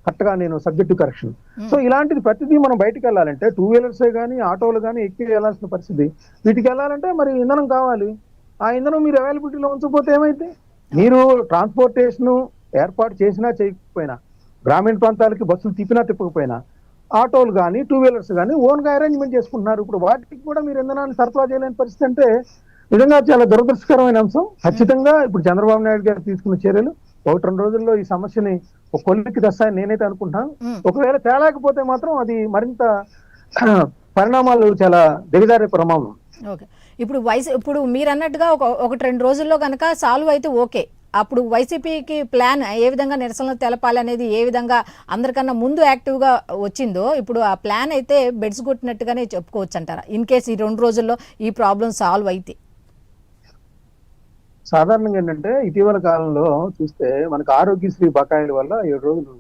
కరెక్ట్గా నేను సబ్జెక్టు కరెక్షన్. సో ఇలాంటిది ప్రతిదీ మనం బయటకు వెళ్ళాలంటే 2 వీలర్సే కానీ ఆటోలు కానీ ఎక్కి వెళ్ళాల్సిన పరిస్థితి. వీటికి వెళ్ళాలంటే మరి ఇంధనం కావాలి, ఆ ఇంధనం మీరు అవైలబిలిటీలో ఉంచకపోతే ఏమైతే, మీరు ట్రాన్స్పోర్టేషన్ ఏర్పాటు చేసినా చేయకపోయినా, గ్రామీణ ప్రాంతాలకి బస్సులు తిప్పకపోయినా ఆటోలు కానీ 2 వీలర్స్ కానీ ఓన్ గా అరేంజ్మెంట్ చేసుకుంటున్నారు. ఇప్పుడు వాటికి కూడా మీరు ఇంధనాన్ని సరఫరా చేయలేని పరిస్థితి అంటే నిజంగా చాలా దురదృష్టకరమైన అంశం. ఖచ్చితంగా ఇప్పుడు చంద్రబాబు నాయుడు గారు తీసుకున్న చర్యలు 1-2 రోజుల్లో ఈ సమస్యని ఒక కొలిక్కి తెస్తాయని నేనైతే అనుకుంటాను. ఒకవేళ తేలేకపోతే మాత్రం అది మరింత పరిణామాలు చాలా దిగజారే ప్రమాదం. ఓకే. ఇప్పుడు మీరు అన్నట్టుగా 1-2 రోజుల్లో కనుక సాల్వ్ అయితే ఓకే, అప్పుడు వైసీపీకి ప్లాన్ ఏ విధంగా నిరసనలు తెలపాలి అనేది ఏ విధంగా అందరికన్నా ముందు యాక్టివ్గా వచ్చిందో, ఇప్పుడు ఆ ప్లాన్ అయితే బెడ్స్ కొట్టినట్టుగానే చెప్పుకోవచ్చు అంటారా, ఇన్ కేసు ఈ 2 రోజుల్లో ఈ ప్రాబ్లం సాల్వ్ అయితే? సాధారణంగా ఏంటంటే ఇటీవల కాలంలో చూస్తే మనకు ఆరోగ్యశ్రీ బకాయిల వల్ల 7 రోజులు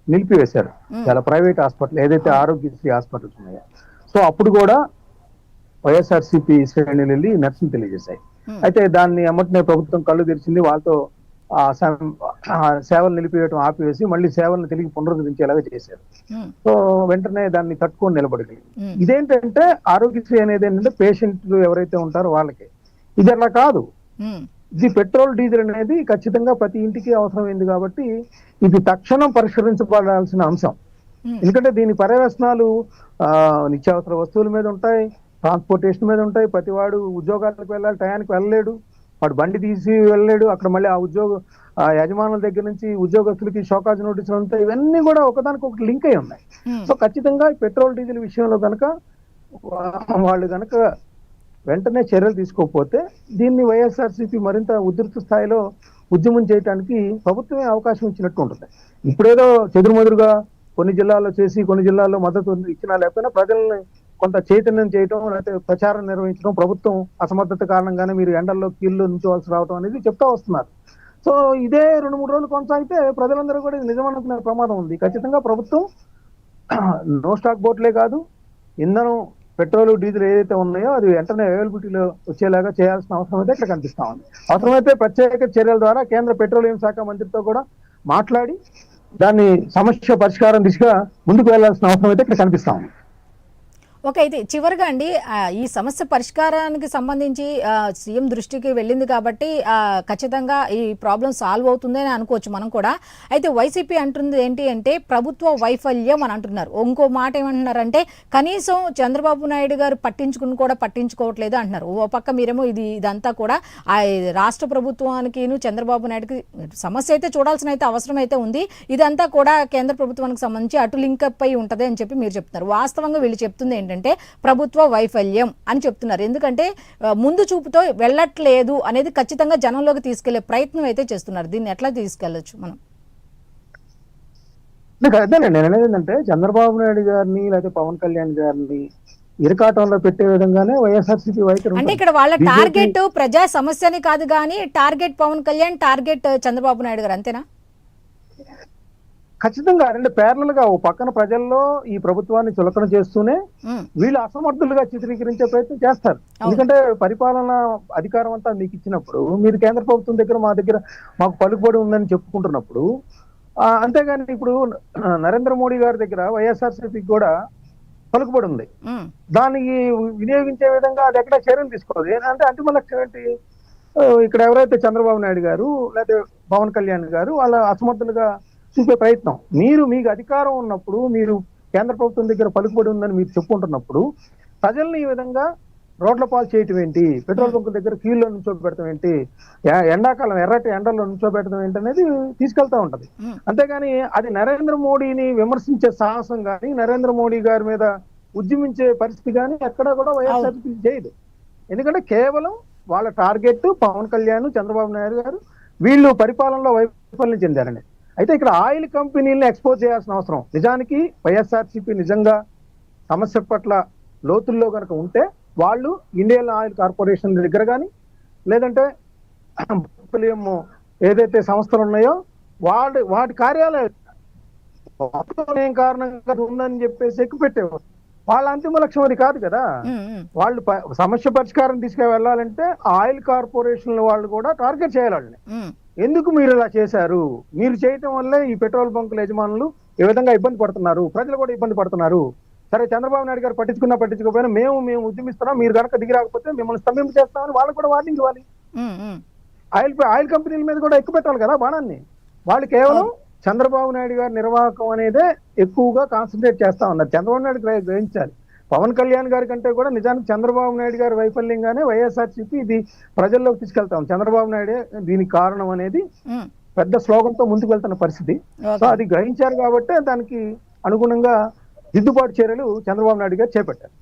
నిలిపివేశారు చాలా ప్రైవేట్ హాస్పిటల్, ఏదైతే ఆరోగ్యశ్రీ హాస్పిటల్స్ ఉన్నాయో. సో అప్పుడు కూడా వైఎస్ఆర్సీపీ శ్రేణులు వెళ్ళి నిరసన తెలియజేశాయి. అయితే దాన్ని ఎమ్మటనే ప్రభుత్వం కళ్ళు తెరిచింది, వాళ్ళతో సేవలు నిలిపివేయడం ఆపివేసి మళ్ళీ సేవలను తిరిగి పునరుద్ధరించేలాగా చేశారు. సో వెంటనే దాన్ని తట్టుకొని నిలబడగలిగింది. ఇదేంటంటే ఆరోగ్యశ్రీ అనేది ఏంటంటే పేషెంట్లు ఎవరైతే ఉంటారో వాళ్ళకి, ఇది అలా కాదు, ఇది పెట్రోల్ డీజిల్ అనేది ఖచ్చితంగా ప్రతి ఇంటికి అవసరమైంది కాబట్టి ఇది తక్షణం పరిష్కరించబడాల్సిన అంశం. ఎందుకంటే దీని పర్యవసనాలు నిత్యావసర వస్తువుల మీద ఉంటాయి, ట్రాన్స్పోర్టేషన్ మీద ఉంటాయి, ప్రతి వాడు ఉద్యోగాలకు వెళ్ళాలి, టయానికి వెళ్ళలేడు, వాడు బండి తీసి వెళ్ళలేడు, అక్కడ మళ్ళీ ఆ యజమానుల దగ్గర నుంచి ఉద్యోగస్తులకి షోకాజ్ నోటీసులు ఉంటాయి, ఇవన్నీ కూడా ఒకదానికి ఒకటి లింక్ అయి ఉన్నాయి. సో ఖచ్చితంగా పెట్రోల్ డీజిల్ విషయంలో కనుక వాళ్ళు కనుక వెంటనే చర్యలు తీసుకోకపోతే దీన్ని వైఎస్ఆర్సీపీ మరింత ఉధృత స్థాయిలో ఉద్యమం చేయడానికి ప్రభుత్వమే అవకాశం ఇచ్చినట్టు ఉంటుంది. ఇప్పుడేదో చెదురుమదురుగా కొన్ని జిల్లాల్లో చేసి కొన్ని జిల్లాల్లో మద్దతు ఇచ్చినా లేకపోయినా ప్రజల్ని కొంత చైతన్యం చేయటం, లేకపోతే ప్రచారం నిర్వహించడం, ప్రభుత్వం అసమర్థత కారణంగానే మీరు ఎండల్లో కీళ్ళు నుంచోవాల్సి రావడం అనేది చెప్తా వస్తున్నారు. సో ఇదే 2-3 రోజులు కొనసాగితే ప్రజలందరూ కూడా ఇది నిజమనుకునే ప్రమాదం ఉంది. ఖచ్చితంగా ప్రభుత్వం నో స్టాక్ బోట్లే కాదు, ఇంధనం పెట్రోల్ డీజిల్ ఏదైతే ఉన్నాయో అది వెంటనే అవైలబిలిటీలో వచ్చేలాగా చేయాల్సిన అవసరం అయితే ఇక్కడ కనిపిస్తా ఉంది. అవసరమైతే ప్రత్యేక చర్యల ద్వారా కేంద్ర పెట్రోలియం శాఖ మంత్రితో కూడా మాట్లాడి దాన్ని సమస్య పరిష్కారం దిశగా ముందుకు వెళ్లాల్సిన అవసరం అయితే ఇక్కడ కనిపిస్తా ఉంది. ఓకే, అయితే చివరిగా అండి ఈ సమస్య పరిష్కారానికి సంబంధించి సీఎం దృష్టికి వెళ్ళింది కాబట్టి ఖచ్చితంగా ఈ ప్రాబ్లం సాల్వ్ అవుతుందని అనుకోవచ్చు మనం కూడా. అయితే వైసీపీ అంటుంది ఏంటి అంటే ప్రభుత్వ వైఫల్యం అని అంటున్నారు. ఇంకో మాట ఏమంటున్నారంటే కనీసం చంద్రబాబు నాయుడు గారు పట్టించుకోవట్లేదు అంటున్నారు. ఓ పక్క మీరేమో ఇదంతా కూడా రాష్ట్ర ప్రభుత్వానికి చంద్రబాబు నాయుడుకి సమస్య అయితే చూడాల్సిన అయితే అవసరం అయితే ఉంది. ఇదంతా కూడా కేంద్ర ప్రభుత్వానికి సంబంధించి అటు లింకప్ అయి ఉంటుంది అని చెప్పి మీరు చెప్తున్నారు. వాస్తవంగా వీళ్ళు చెప్తుంది ఏంటంటే ప్రభుత్వ వైఫల్యం అని చెప్తున్నారు. ఎందుకంటే ముందు చూపుతో వెళ్ళట్లేదు అనేది ఖచ్చితంగా జనంలోకి తీసుకెళ్లే ప్రయత్నం అయితే చేస్తున్నారు. దీన్ని ఎట్లా తీసుకెళ్లొచ్చు మనం? అదేనండి నేను అనేది ఏంటంటే చంద్రబాబు నాయుడు గారిని లేకపోతే పవన్ కళ్యాణ్ గారిని ఇరకాటంలో పెట్టే విధంగానే వైఎస్ఆర్సీపీ వైఖరి అంటే ఇక్కడ వాళ్ళ టార్గెట్ ప్రజా సమస్యని కాదు కానీ టార్గెట్ పవన్ కళ్యాణ్, టార్గెట్ చంద్రబాబు నాయుడు గారు, అంతేనా? ఖచ్చితంగా రెండు ప్యారల్ గా ఓ పక్కన ప్రజల్లో ఈ ప్రభుత్వాన్ని చులకన చేస్తూనే వీళ్ళు అసమర్థులుగా చిత్రీకరించే ప్రయత్నం చేస్తారు. ఎందుకంటే పరిపాలన అధికారం అంతా మీకు ఇచ్చినప్పుడు మీరు కేంద్ర ప్రభుత్వం దగ్గర మా దగ్గర మాకు పలుకుబడి ఉందని చెప్పుకుంటున్నప్పుడు అంతేగాని ఇప్పుడు నరేంద్ర మోడీ గారి దగ్గర వైఎస్ఆర్సీపీకి కూడా పలుకుబడి ఉంది. దానికి వినియోగించే విధంగా అది ఎక్కడ చర్యలు తీసుకోవాలి అంటే అంతిమ లక్ష్యం ఏంటి? ఇక్కడ ఎవరైతే చంద్రబాబు నాయుడు గారు లేకపోతే పవన్ కళ్యాణ్ గారు వాళ్ళ అసమర్థులుగా చూపే ప్రయత్నం. మీకు అధికారం ఉన్నప్పుడు మీరు కేంద్ర ప్రభుత్వం దగ్గర పలుకుబడి ఉందని మీరు చెప్పుకుంటున్నప్పుడు ప్రజల్ని ఈ విధంగా రోడ్ల పాలు చేయటం ఏంటి, పెట్రోల్ బంకుల దగ్గర క్యూల్లో నుంచోబెడతాం ఏంటి, ఎండాకాలం ఎర్రటి ఎండల్లో నుంచోబెడతాం ఏంటి అనేది తీసుకెళ్తా ఉంటది. అంతేగాని అది నరేంద్ర మోడీని విమర్శించే సాహసం కానీ నరేంద్ర మోడీ గారి మీద ఉద్యమించే పరిస్థితి కానీ ఎక్కడా కూడా వైఎస్ఆర్సీపీ చేయదు. ఎందుకంటే కేవలం వాళ్ళ టార్గెట్ పవన్ కళ్యాణ్, చంద్రబాబు నాయుడు గారు వీళ్ళు పరిపాలనలో వైఫల్యం చెందారని. అయితే ఇక్కడ ఆయిల్ కంపెనీలను ఎక్స్పోజ్ చేయాల్సిన అవసరం నిజానికి వైఎస్ఆర్సీపీ నిజంగా సమస్య పట్ల లోతుల్లో కనుక ఉంటే వాళ్ళు ఇండియన్ ఆయిల్ కార్పొరేషన్ దగ్గర కానీ లేదంటే ఏదైతే సంస్థలు ఉన్నాయో వాటి కార్యాలయం ఏం కారణంగా ఉందని చెప్పేసి ఎక్కువ పెట్టేవారు. వాళ్ళ అంతిమ లక్ష్యం అది కాదు కదా. వాళ్ళు సమస్య పరిష్కారం తీసుకువెళ్ళాలంటే ఆయిల్ కార్పొరేషన్ వాళ్ళు కూడా టార్గెట్ చేయాలి వాళ్ళని. ఎందుకు మీరు ఇలా చేశారు, మీరు చేయటం వల్లే ఈ పెట్రోల్ బంకుల యజమానులు ఏ విధంగా ఇబ్బంది పడుతున్నారు, ప్రజలు కూడా ఇబ్బంది పడుతున్నారు. సరే చంద్రబాబు నాయుడు గారు పట్టించుకోకపోయినా మేము ఉద్యమిస్తున్నాం, మీరు కనుక దిగి రాకపోతే మిమ్మల్ని స్తంభింపు చేస్తామని వాళ్ళకు కూడా వార్నింగ్ ఇవ్వాలి. ఆయిల్ కంపెనీల మీద కూడా ఎక్కువ పెట్టాలి కదా బాణాన్ని. వాళ్ళు కేవలం చంద్రబాబు నాయుడు గారి నిర్వాహకం అనేదే ఎక్కువగా కాన్సన్ట్రేట్ చేస్తా ఉన్నారు. చంద్రబాబు నాయుడు గ్రహించాలి. పవన్ కళ్యాణ్ గారి కంటే కూడా నిజానికి చంద్రబాబు నాయుడు గారి వైఫల్యంగానే వైఎస్ఆర్సీపీ ఇది ప్రజల్లోకి తీసుకెళ్తాం. చంద్రబాబు నాయుడే దీనికి కారణం అనేది పెద్ద స్లోగంతో ముందుకు వెళ్తున్న పరిస్థితి. సో అది గ్రహించారు కాబట్టి దానికి అనుగుణంగా దిద్దుబాటు చర్యలు చంద్రబాబు నాయుడు గారు చేపట్టారు.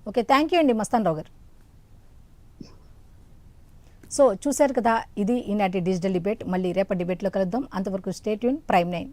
ఓకే, థ్యాంక్ యూ అండి మస్తాన్ రావు గారు. సో చూశారు కదా, ఇది ఈనాటి డిజిటల్ డిబేట్. మళ్ళీ రేపటి డిబేట్లో కలుద్దాం. అంతవరకు స్టే ట్యూన్, ప్రైమ్ 9.